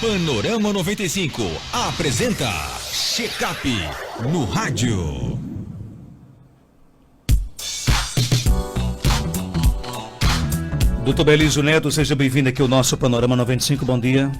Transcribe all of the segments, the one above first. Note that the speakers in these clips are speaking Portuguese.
Panorama 95 apresenta Check-up no rádio. Doutor Belísio Neto, seja bem-vindo aqui ao nosso Panorama 95, bom dia.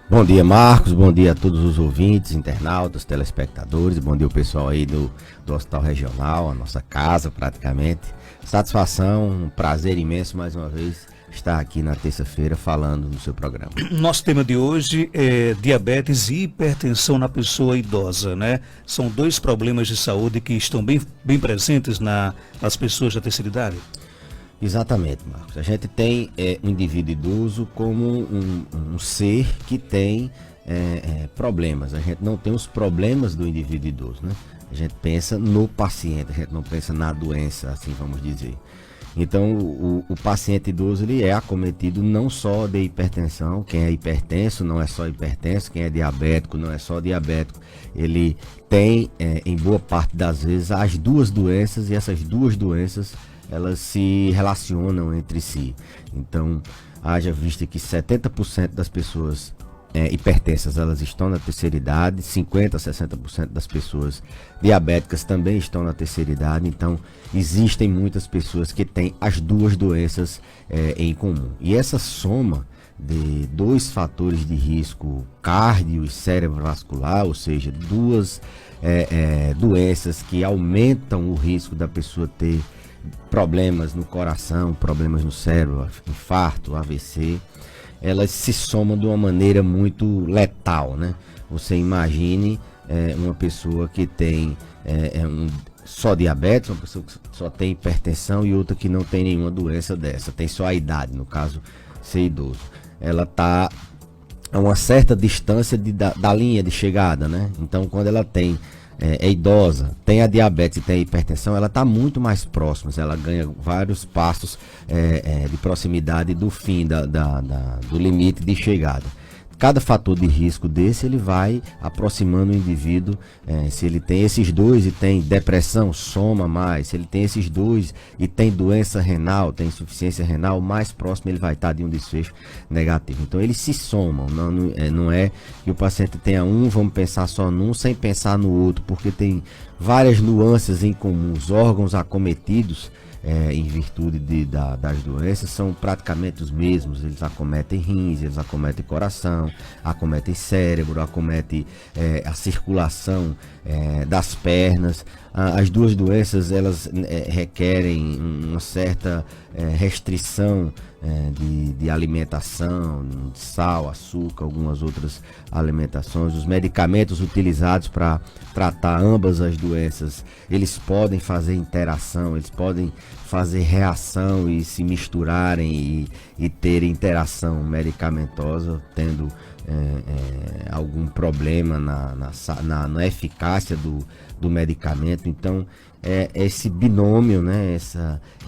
Bom dia, Marcos, bom dia a todos os ouvintes, internautas, telespectadores, bom dia o pessoal aí do Hospital Regional, a nossa casa praticamente. Satisfação, um prazer imenso mais uma vez estar aqui na terça-feira falando no seu programa. Nosso tema de hoje é diabetes e hipertensão na pessoa idosa, né? São dois problemas de saúde que estão bem presentes nas pessoas da terceira idade. Exatamente, Marcos. A gente tem um indivíduo idoso como um ser que tem problemas. A gente não tem os problemas do indivíduo idoso, né? A gente pensa no paciente, a gente não pensa na doença, assim vamos dizer. Então, o paciente idoso ele é acometido não só de hipertensão. Quem é hipertenso não é só hipertenso, quem é diabético não é só diabético. Ele tem, em boa parte das vezes, as duas doenças, e essas duas doenças elas se relacionam entre si. Então, haja vista que 70% das pessoas hipertensas elas estão na terceira idade, 50% a 60% das pessoas diabéticas também estão na terceira idade. Então, existem muitas pessoas que têm as duas doenças em comum. E essa soma de dois fatores de risco cardio e cerebrovascular, ou seja, duas doenças que aumentam o risco da pessoa ter problemas no coração, problemas no cérebro, infarto, AVC, elas se somam de uma maneira muito letal, né? Você imagine uma pessoa que tem só diabetes, uma pessoa que só tem hipertensão e outra que não tem nenhuma doença dessa, tem só a idade, no caso, ser idoso. Ela está a uma certa distância da linha de chegada, né? Então, quando ela é idosa, tem a diabetes e tem a hipertensão, ela está muito mais próxima, ela ganha vários passos de proximidade do fim do limite de chegada. Cada fator de risco desse, ele vai aproximando o indivíduo. Se ele tem esses dois e tem depressão, soma mais. Se ele tem esses dois e tem doença renal, tem insuficiência renal, mais próximo ele vai estar de um desfecho negativo. Então eles se somam, não é que o paciente tenha vamos pensar só num sem pensar no outro, porque tem várias nuances em comum. Os órgãos acometidos em virtude das doenças são praticamente os mesmos. Eles acometem rins, eles acometem coração, acometem cérebro, acometem a circulação das pernas. As duas doenças elas requerem uma certa restrição de alimentação, de sal, açúcar, algumas outras alimentações. Os medicamentos utilizados para tratar ambas as doenças, eles podem fazer interação, eles podem fazer reação e se misturarem e ter interação medicamentosa, tendo algum problema na eficácia do medicamento. Então, esse binômio, né,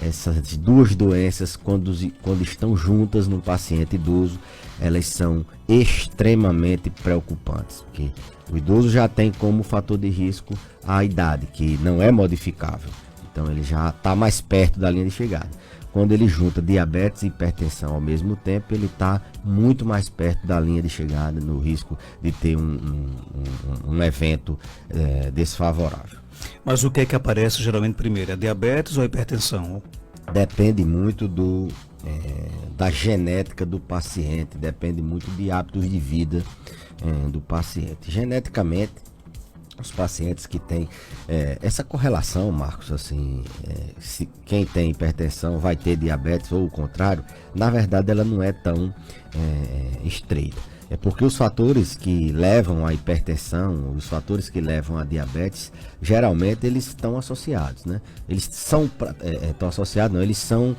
essas duas doenças, quando estão juntas no paciente idoso, elas são extremamente preocupantes, porque o idoso já tem como fator de risco a idade, que não é modificável, então ele já está mais perto da linha de chegada. Quando ele junta diabetes e hipertensão ao mesmo tempo, ele está muito mais perto da linha de chegada, no risco de ter um evento desfavorável. Mas o que é que aparece geralmente primeiro? É diabetes ou a hipertensão? Depende muito da genética do paciente, depende muito de hábitos de vida do paciente. Geneticamente, os pacientes que têm essa correlação, Marcos, assim, se quem tem hipertensão vai ter diabetes ou o contrário, na verdade ela não é tão estreita. É porque os fatores que levam à hipertensão, os fatores que levam à diabetes, geralmente eles estão associados, né? Eles estão associados, não, eles são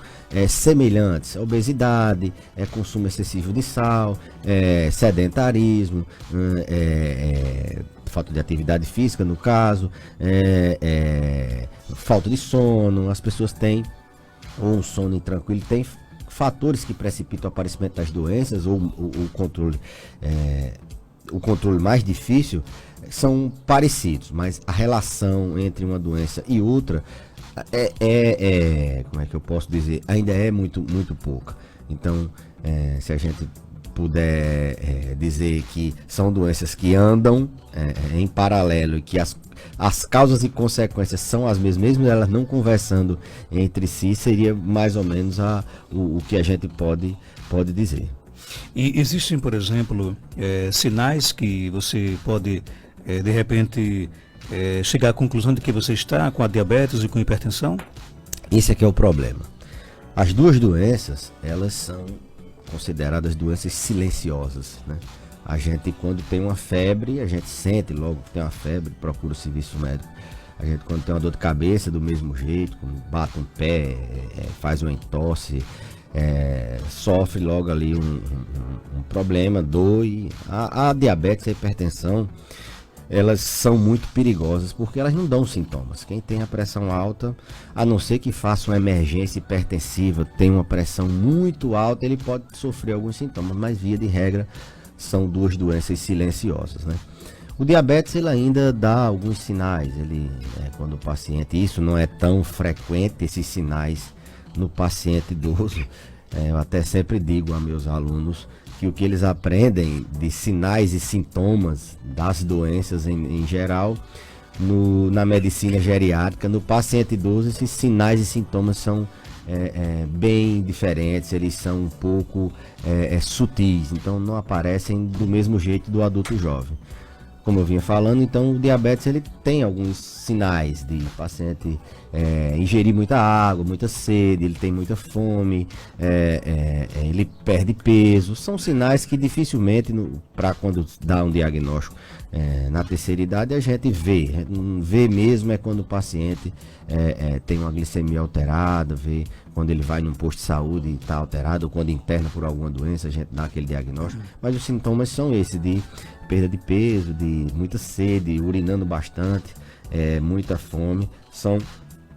semelhantes. Obesidade, consumo excessivo de sal, sedentarismo, falta de atividade física no caso, falta de sono. As pessoas têm um sono intranquilo, tem fatores que precipitam o aparecimento das doenças ou o controle mais difícil são parecidos, mas a relação entre uma doença e outra como é que eu posso dizer, ainda é muito pouca. Então, se a gente puder dizer que são doenças que andam em paralelo e que as causas e consequências são as mesmas, mesmo elas não conversando entre si, seria mais ou menos o que a gente pode dizer. E existem, por exemplo, sinais que você pode, de repente, chegar à conclusão de que você está com a diabetes e com hipertensão? Esse aqui é o problema. As duas doenças, elas são consideradas doenças silenciosas, né? A gente, quando tem uma febre, a gente sente logo que tem uma febre, procura o serviço médico. A gente, quando tem uma dor de cabeça, do mesmo jeito, quando bate um pé, faz uma entorse, sofre logo ali um problema, dor. E a diabetes e a hipertensão, elas são muito perigosas porque elas não dão sintomas. Quem tem a pressão alta, a não ser que faça uma emergência hipertensiva, tem uma pressão muito alta, ele pode sofrer alguns sintomas, mas via de regra são duas doenças silenciosas, né? O diabetes, ele ainda dá alguns sinais, quando o paciente, isso não é tão frequente, esses sinais no paciente idoso. Eu até sempre digo a meus alunos que o que eles aprendem de sinais e sintomas das doenças em geral, na medicina geriátrica, no paciente idoso, esses sinais e sintomas são bem diferentes, eles são um pouco sutis, então não aparecem do mesmo jeito do adulto jovem. Como eu vinha falando, então o diabetes ele tem alguns sinais de paciente ingerir muita água, muita sede, ele tem muita fome, ele perde peso. São sinais que dificilmente, para quando dá um diagnóstico na terceira idade, a gente vê. A gente não vê mesmo quando o paciente tem uma glicemia alterada, vê quando ele vai num posto de saúde e está alterado, ou quando interna por alguma doença, a gente dá aquele diagnóstico. Mas os sintomas são esses, de perda de peso, de muita sede, urinando bastante, muita fome. São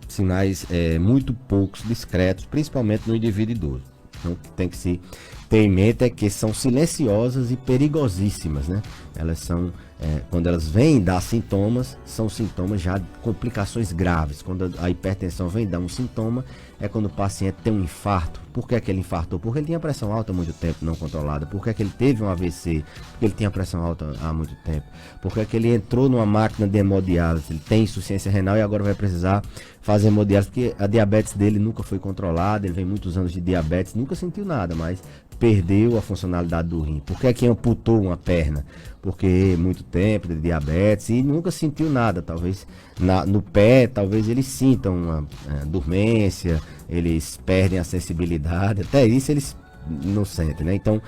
sinais muito poucos discretos, principalmente no indivíduo idoso. Então, o que tem que se ter em mente é que são silenciosas e perigosíssimas, né? Elas são, quando elas vêm dar sintomas, são sintomas já de complicações graves. Quando a hipertensão vem dar um sintoma, é quando o paciente tem um infarto. Por que é que ele infartou? Porque ele tinha pressão alta há muito tempo não controlada. Por que é que ele teve um AVC? Porque ele tinha pressão alta há muito tempo. Por que é que ele entrou numa máquina de hemodiálise? Ele tem insuficiência renal e agora vai precisar fazer hemodiálise, porque a diabetes dele nunca foi controlada, ele vem muitos anos de diabetes, nunca sentiu nada, mas perdeu a funcionalidade do rim. Por que é que amputou uma perna? Porque muito tempo de diabetes e nunca sentiu nada. Talvez no pé, talvez eles sintam uma dormência, eles perdem a sensibilidade, até isso eles não sentem, né? Então,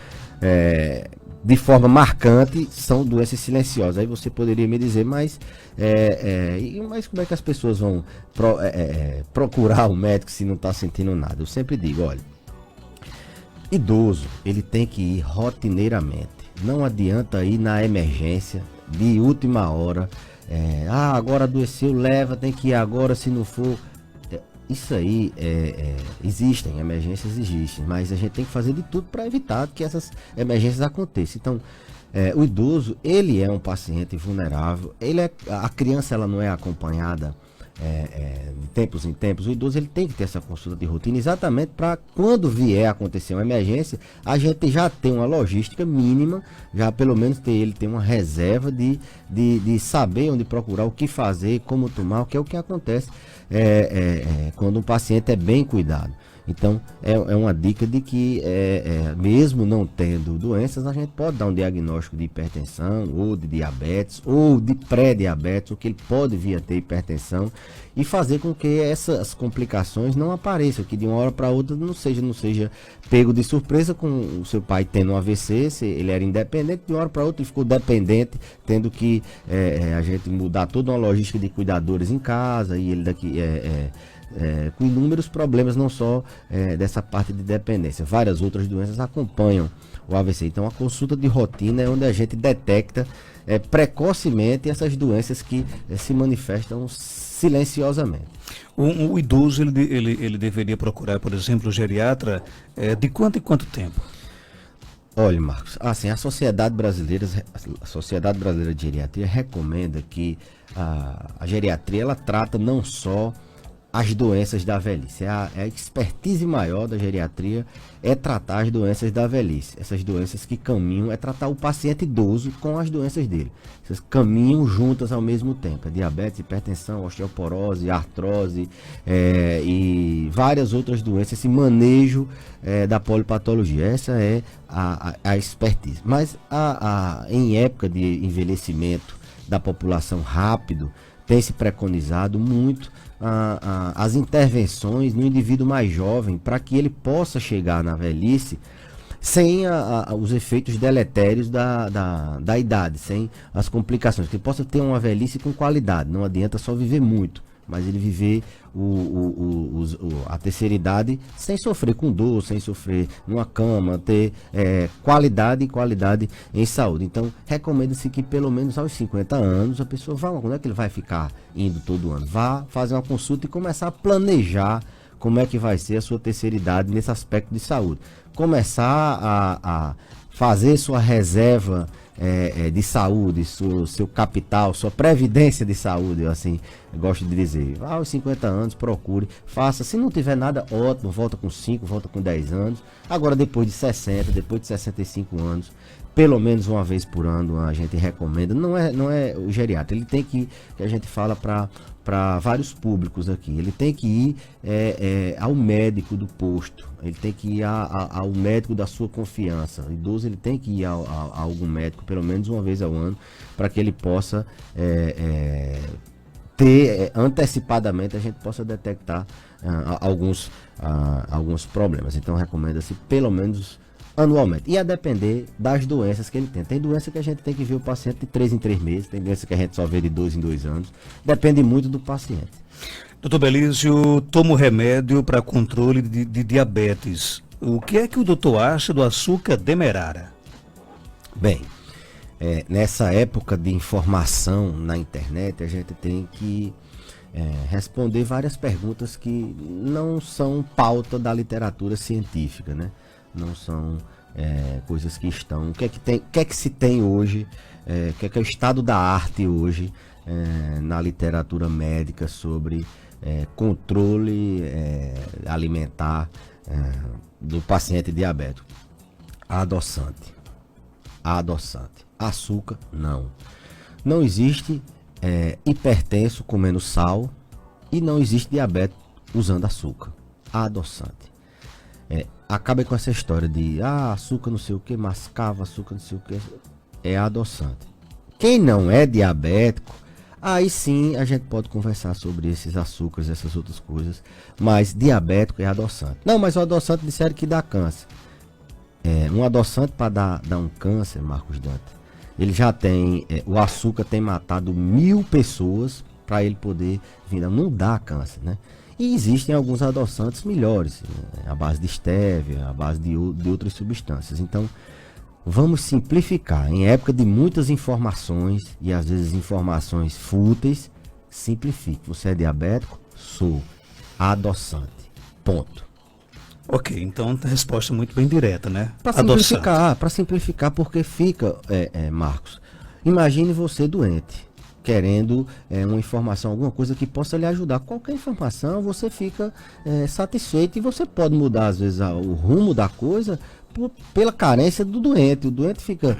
de forma marcante, são doenças silenciosas. Aí você poderia me dizer, mas como é que as pessoas vão procurar o médico se não está sentindo nada? Eu sempre digo, olha, idoso, ele tem que ir rotineiramente. Não adianta ir na emergência, de última hora. Agora adoeceu, leva, tem que ir agora, se não for. Isso aí, existem, emergências existem, mas a gente tem que fazer de tudo para evitar que essas emergências aconteçam. Então, o idoso, ele é um paciente vulnerável, a criança ela não é acompanhada de tempos em tempos. O idoso ele tem que ter essa consulta de rotina exatamente para quando vier a acontecer uma emergência, a gente já tem uma logística mínima, já pelo menos ele tem uma reserva de saber onde procurar, o que fazer, como tomar, que é o que acontece quando um paciente é bem cuidado. Então, é uma dica de que, mesmo não tendo doenças, a gente pode dar um diagnóstico de hipertensão, ou de diabetes, ou de pré-diabetes, ou que ele pode vir a ter hipertensão, e fazer com que essas complicações não apareçam, que de uma hora para outra não seja pego de surpresa com o seu pai tendo um AVC, ele era independente, de uma hora para outra ele ficou dependente, tendo que a gente mudar toda uma logística de cuidadores em casa, e ele daqui... com inúmeros problemas, não só dessa parte de dependência, várias outras doenças acompanham o AVC. Então a consulta de rotina é onde a gente detecta precocemente essas doenças que se manifestam silenciosamente. O idoso ele deveria procurar, por exemplo, o geriatra de quanto em quanto tempo? Olha, Marcos, assim, a Sociedade Brasileira de Geriatria recomenda que a geriatria ela trata não só as doenças da velhice. É a expertise maior da geriatria é tratar as doenças da velhice. Essas doenças que caminham, é tratar o paciente idoso com as doenças dele. Essas caminham juntas ao mesmo tempo. É diabetes, hipertensão, osteoporose, artrose e várias outras doenças. Esse manejo da polipatologia. Essa é a expertise. Mas em época de envelhecimento da população rápido, tem se preconizado muito as intervenções no indivíduo mais jovem para que ele possa chegar na velhice sem os efeitos deletérios da idade, sem as complicações, que ele possa ter uma velhice com qualidade. Não adianta só viver muito, mas ele viver a terceira idade sem sofrer com dor, sem sofrer numa cama, ter qualidade em saúde. Então, recomenda-se que pelo menos aos 50 anos a pessoa vá, quando é que ele vai ficar indo todo ano? Vá fazer uma consulta e começar a planejar como é que vai ser a sua terceira idade nesse aspecto de saúde. Começar a fazer sua reserva de saúde, seu capital, sua previdência de saúde, eu assim gosto de dizer. Aos 50 anos, procure, faça. Se não tiver nada, ótimo, volta com 5, volta com 10 anos. Agora, depois de 60, depois de 65 anos, pelo menos uma vez por ano, a gente recomenda. Não é o geriatra, ele tem que a gente fala para vários públicos aqui. Ele tem que ir ao médico do posto, ele tem que ir ao médico da sua confiança. O idoso, ele tem que ir a algum médico pelo menos uma vez ao ano, para que ele possa ter antecipadamente, a gente possa detectar alguns problemas. Então recomenda-se pelo menos anualmente, e a depender das doenças que ele tem. Tem doença que a gente tem que ver o paciente de 3 em 3 meses, tem doença que a gente só vê de 2 em 2 anos, depende muito do paciente. Doutor Belísio, toma remédio para controle de diabetes. O que é que o doutor acha do açúcar demerara? Bem, nessa época de informação na internet, a gente tem que responder várias perguntas que não são pauta da literatura científica, né? Não são coisas que estão... O que é que se tem hoje, o que é o estado da arte hoje na literatura médica sobre controle alimentar do paciente diabético? Adoçante. Açúcar, não. Não existe hipertenso comendo sal e não existe diabético usando açúcar. Adoçante. Acaba com essa história de açúcar não sei o que, mascava, açúcar não sei o que. É adoçante. Quem não é diabético, aí sim a gente pode conversar sobre esses açúcares, essas outras coisas. Mas diabético é adoçante. Não, mas o adoçante disseram que dá câncer. Um adoçante para dar um câncer, Marcos Dante, ele já tem, o açúcar tem matado 1000 pessoas para ele poder vir. Não dá câncer, né? E existem alguns adoçantes melhores, à base de estévia, à base de outras substâncias. Então, vamos simplificar. Em época de muitas informações, e às vezes informações fúteis, simplifique. Você é diabético? Sou. Adoçante. Ponto. Ok, então a resposta é muito bem direta, né? Para simplificar, porque fica, Marcos, imagine você doente, querendo uma informação, alguma coisa que possa lhe ajudar. Qualquer informação, você fica satisfeito, e você pode mudar às vezes o rumo da coisa pela carência do doente. O doente fica,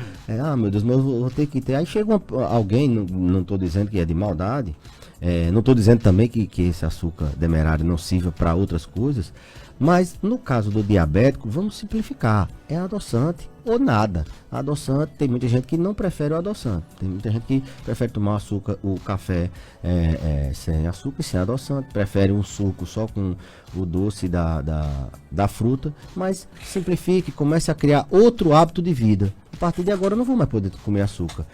meu Deus, mas eu vou ter que ter. Aí chega alguém, não estou dizendo que é de maldade, não estou dizendo também que esse açúcar demerário não sirva para outras coisas, mas no caso do diabético, vamos simplificar. É adoçante ou nada. Adoçante, tem muita gente que não prefere o adoçante. Tem muita gente que prefere tomar o café sem açúcar e sem adoçante. Prefere um suco só com o doce da fruta. Mas simplifique, comece a criar outro hábito de vida. A partir de agora eu não vou mais poder comer açúcar.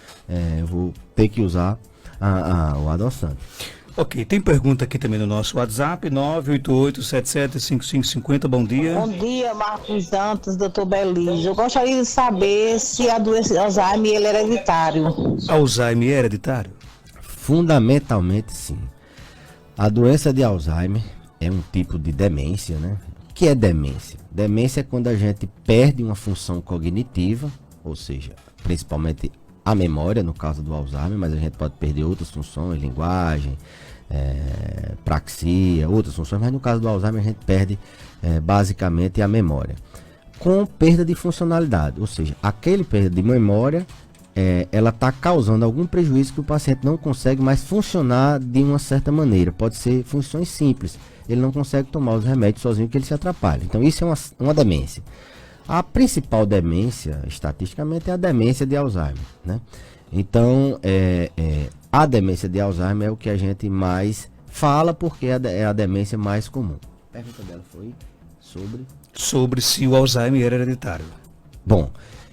Eu vou ter que usar o adoçante. Ok, tem pergunta aqui também no nosso WhatsApp, 988-775550, bom dia. Bom dia, Marcos Dantas, doutor Belísio. Eu gostaria de saber se a doença de Alzheimer é hereditário. Alzheimer é hereditário? Fundamentalmente sim. A doença de Alzheimer é um tipo de demência, né? O que é demência? Demência é quando a gente perde uma função cognitiva, ou seja, principalmente a memória, no caso do Alzheimer, mas a gente pode perder outras funções, linguagem, praxia, outras funções, mas no caso do Alzheimer a gente perde basicamente a memória. Com perda de funcionalidade, ou seja, aquele perda de memória, ela está causando algum prejuízo que o paciente não consegue mais funcionar de uma certa maneira. Pode ser funções simples, ele não consegue tomar os remédios sozinho que ele se atrapalha. Então isso é uma demência. A principal demência, estatisticamente, é a demência de Alzheimer, né? Então, a demência de Alzheimer é o que a gente mais fala, porque é a demência mais comum. A pergunta dela foi sobre se o Alzheimer era hereditário. Bom,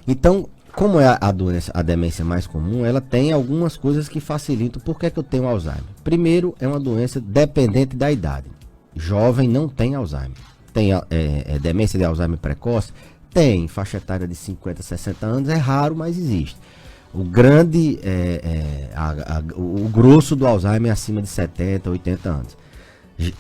então, como é a demência mais comum, ela tem algumas coisas que facilitam. Por que eu tenho Alzheimer? Primeiro, é uma doença dependente da idade. Jovem não tem Alzheimer. Tem demência de Alzheimer precoce? Tem, faixa etária de 50, 60 anos, é raro, mas existe. O grande, o grosso do Alzheimer é acima de 70, 80 anos.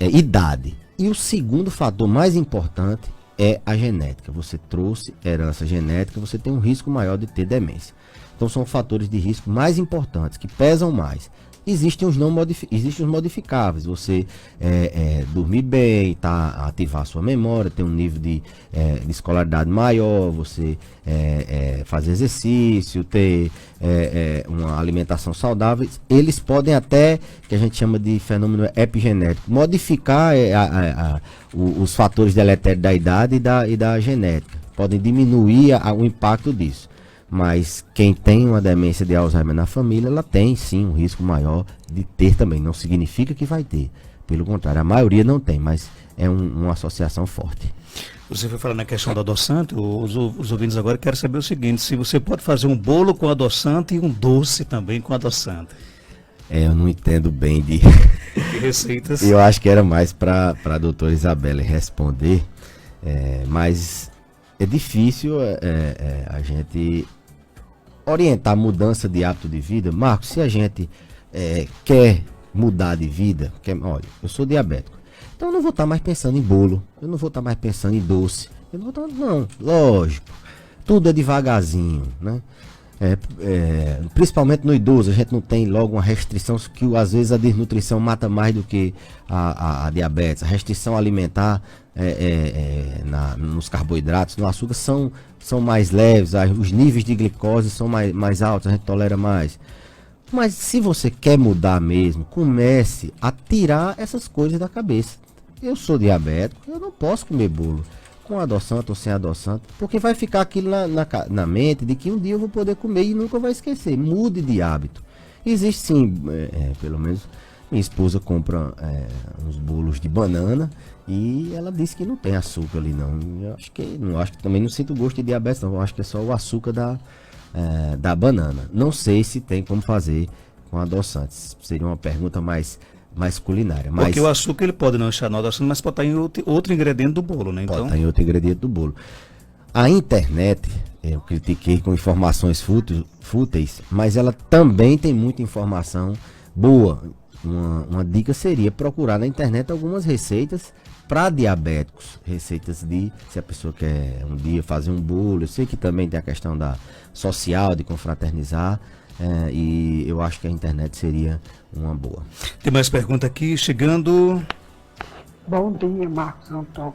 Idade. E o segundo fator mais importante é a genética. Você trouxe herança genética, você tem um risco maior de ter demência. Então são fatores de risco mais importantes, que pesam mais. Existem os modificáveis, você dormir bem, ativar sua memória, ter um nível de escolaridade maior, você fazer exercício, ter uma alimentação saudável. Eles podem até, que a gente chama de fenômeno epigenético, modificar os fatores deletérios da idade e da genética. Podem diminuir o impacto disso. Mas quem tem uma demência de Alzheimer na família, ela tem sim um risco maior de ter também. Não significa que vai ter. Pelo contrário, a maioria não tem, mas é uma associação forte. Você foi falar na questão do adoçante, os ouvintes agora querem saber o seguinte: se você pode fazer um bolo com adoçante e um doce também com adoçante. Eu não entendo bem de receitas. Eu acho que era mais para a doutora Isabelle responder, mas é difícil a gente orientar a mudança de hábito de vida. Marcos, se a gente quer mudar de vida, olha, eu sou diabético, então eu não vou estar mais pensando em bolo, eu não vou estar mais pensando em doce, eu não vou estar, não, lógico, tudo é devagarzinho, né? Principalmente no idoso, a gente não tem logo uma restrição, que às vezes a desnutrição mata mais do que a diabetes. A restrição alimentar nos carboidratos, no açúcar, são mais leves, os níveis de glicose são mais altos, a gente tolera mais. Mas se você quer mudar mesmo, comece a tirar essas coisas da cabeça. Eu sou diabético, eu não posso comer bolo com adoçante ou sem adoçante, porque vai ficar aquilo na mente de que um dia eu vou poder comer e nunca vai esquecer. Mude de hábito. Existe sim, pelo menos minha esposa compra uns bolos de banana e ela disse que não tem açúcar ali não. Eu acho que também não sinto gosto de diabetes não, eu acho que é só o açúcar da banana. Não sei se tem como fazer com adoçantes. Seria uma pergunta mais culinária. Mas porque o açúcar ele pode não estar no adoçante, mas pode estar em outro ingrediente do bolo, né? Então pode estar em outro ingrediente do bolo. A internet, eu critiquei com informações fúteis, mas ela também tem muita informação boa. Uma dica seria procurar na internet algumas receitas para diabéticos. Receitas se a pessoa quer um dia fazer um bolo. Eu sei que também tem a questão social, de confraternizar. E eu acho que a internet seria uma boa. Tem mais pergunta aqui, chegando. Bom dia, Marcos Antônio.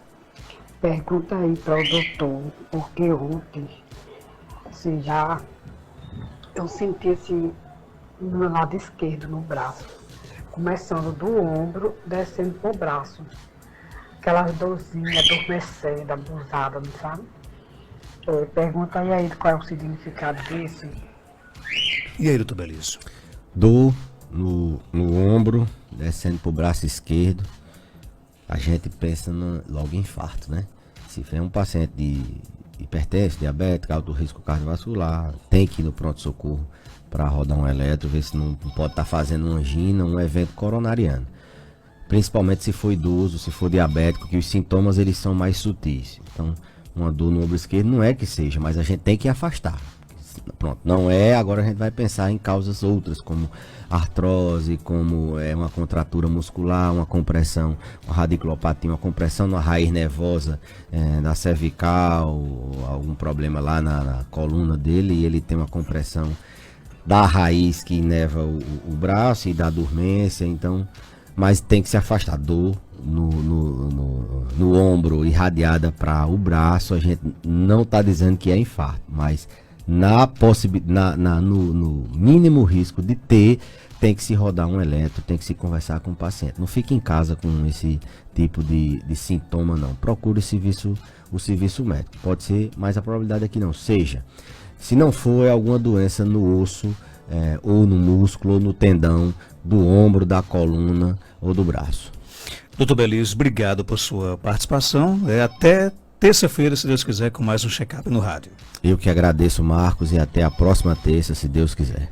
Pergunta aí para o doutor, porque ontem, eu senti assim, no meu lado esquerdo, no braço, começando do ombro, descendo pro braço. Aquelas dorzinhas adormecendo, abusada, não sabe? Pergunta aí a ele qual é o significado disso. E aí, doutor Belício? Dor no ombro, descendo pro braço esquerdo, a gente pensa logo em infarto, né? Se for um paciente de hipertenso, diabético, alto risco cardiovascular, tem que ir no pronto-socorro para rodar um eletro, ver se não pode estar fazendo uma angina, um evento coronariano. Principalmente se for idoso, se for diabético, que os sintomas eles são mais sutis. Então, uma dor no ombro esquerdo não é que seja, mas a gente tem que afastar. Pronto, não é, agora a gente vai pensar em causas outras, como artrose, como uma contratura muscular, uma compressão, uma radiculopatia, uma compressão na raiz nervosa na cervical, algum problema lá na coluna dele e ele tem uma compressão da raiz que ineva o braço e da dormência, então, mas tem que se afastar. Dor no ombro irradiada para o braço, a gente não está dizendo que é infarto, mas no mínimo risco de ter, tem que se rodar um eletro, tem que se conversar com o paciente. Não fique em casa com esse tipo de sintoma, não. Procure o serviço médico. Pode ser, mas a probabilidade é que não seja. Se não for, é alguma doença no osso, ou no músculo, ou no tendão, do ombro, da coluna ou do braço. Doutor Beliz, obrigado por sua participação. Até terça-feira, se Deus quiser, com mais um check-up no rádio. Eu que agradeço, Marcos, e até a próxima terça, se Deus quiser.